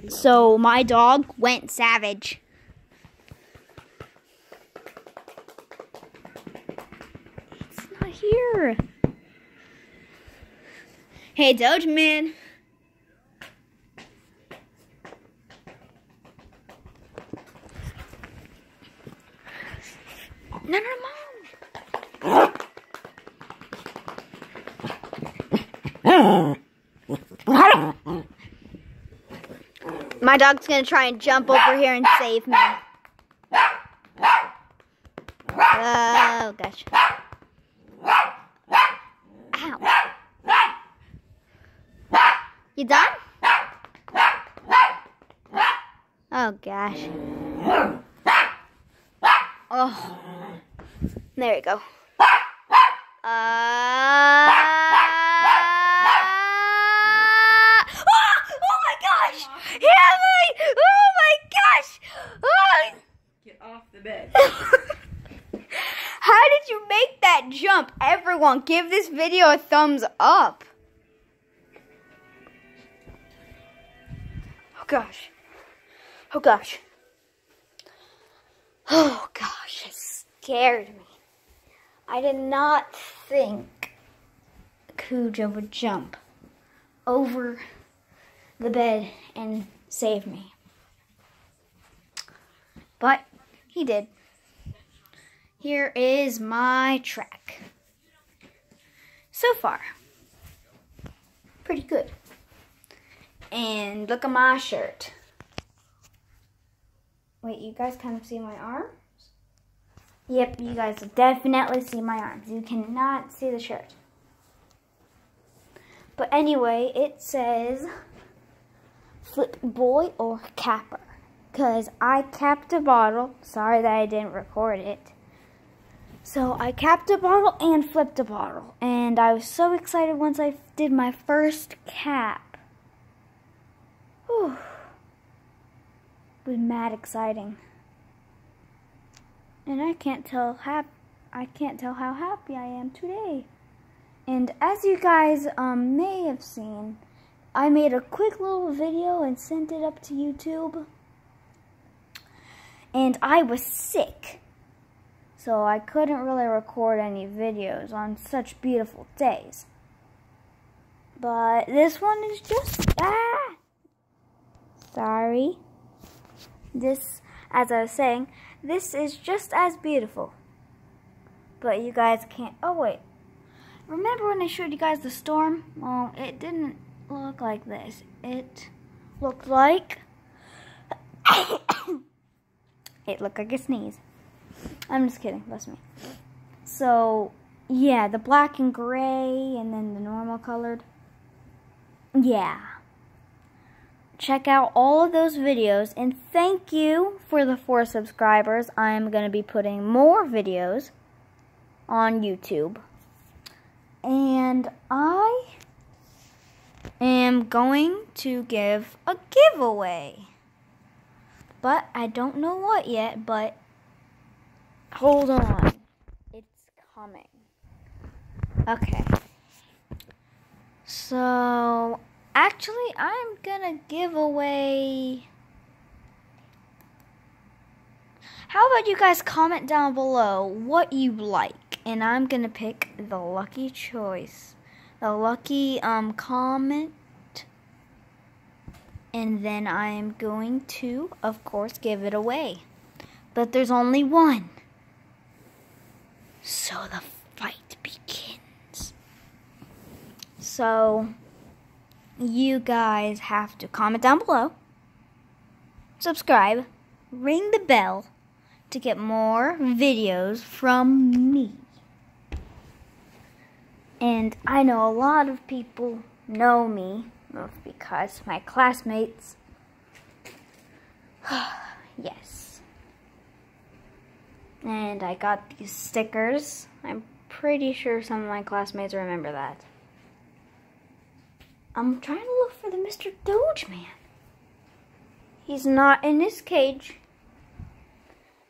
So my dog went savage. It's not here. Hey, Doge Man. No, Mom. My dog's gonna try and jump over here and save me. Oh, gosh. Ow. You done? Oh, gosh. Oh. There you go. Oh my gosh! He had me! Oh my gosh! Oh. Get off the bed. How did you make that jump? Everyone, give this video a thumbs up. Oh gosh. Oh gosh. Oh gosh, it scared me. I did not think Cujo would jump over the bed and save me. But he did. Here is my track. So far, pretty good. And look at my shirt. Wait, you guys kind of see my arms? Yep, you guys will definitely see my arms. You cannot see the shirt. But anyway, it says Flip Boy or Capper. Because I capped a bottle. Sorry that I didn't record it. So I capped a bottle and flipped a bottle. And I was so excited once I did my first cap. Whew. It was mad exciting. And I can't tell how happy I am today. And as you guys may have seen, I made a quick little video and sent it up to YouTube. And I was sick, so I couldn't really record any videos on such beautiful days. But this one is just, sorry. This, as I was saying, this is just as beautiful. But you guys can't, oh wait. Remember when I showed you guys the storm? Well, it didn't look like this. It looked like, it looked like a sneeze. I'm just kidding, bless me. So, yeah, the black and gray and then the normal colored. Yeah. Check out all of those videos, and thank you for the 4 subscribers. I am going to be putting more videos on YouTube. And I am going to give a giveaway. But I don't know what yet, but hold on. It's coming. Okay. So, actually, I'm gonna give away... How about you guys comment down below what you like? And I'm gonna pick the lucky choice. The lucky comment. And then I'm going to, of course, give it away. But there's only one. So the fight begins. So you guys have to comment down below, subscribe, ring the bell to get more videos from me. And I know a lot of people know me because my classmates, yes. And I got these stickers. I'm pretty sure some of my classmates remember that. I'm trying to look for the Mr. Doge Man. He's not in his cage.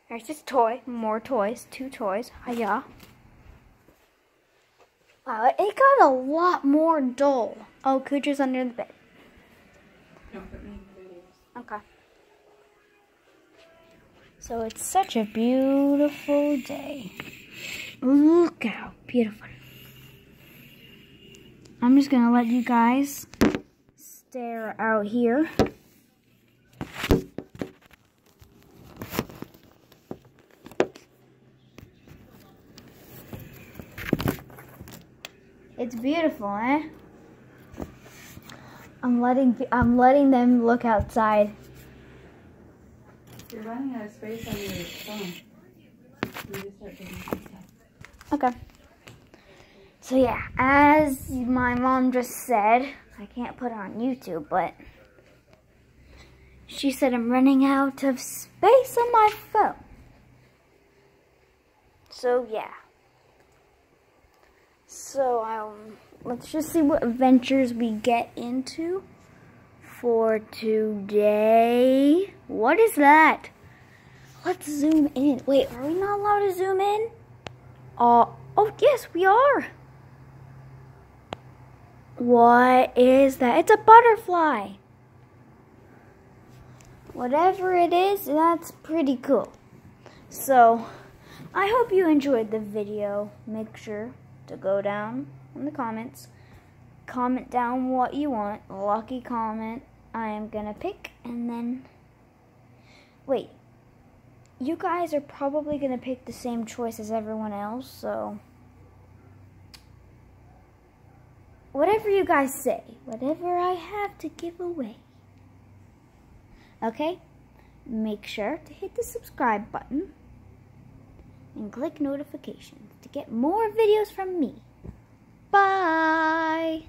There's his toy. More toys. 2 toys. Hiya. Wow, it got a lot more dull. Oh, Cujo's under the bed. Don't put me in the videos. Okay. So it's such a beautiful day. Look how beautiful. I'm just gonna let you guys stare out here. It's beautiful, eh? I'm letting them look outside. You're running out of space on your phone. You just start taking some stuff. Okay. So yeah, as my mom just said, I can't put it on YouTube, but she said I'm running out of space on my phone. So yeah. So let's just see what adventures we get into for today. What is that? Let's zoom in. Wait, are we not allowed to zoom in? Oh yes, we are. What is that? It's a butterfly. Whatever it is, that's pretty cool. So, I hope you enjoyed the video. Make sure to go down in the comments. Comment down what you want. A lucky comment I am gonna pick, and then wait. You guys are probably gonna pick the same choice as everyone else, so whatever you guys say, whatever I have to give away. Okay? Make sure to hit the subscribe button and click notifications to get more videos from me. Bye!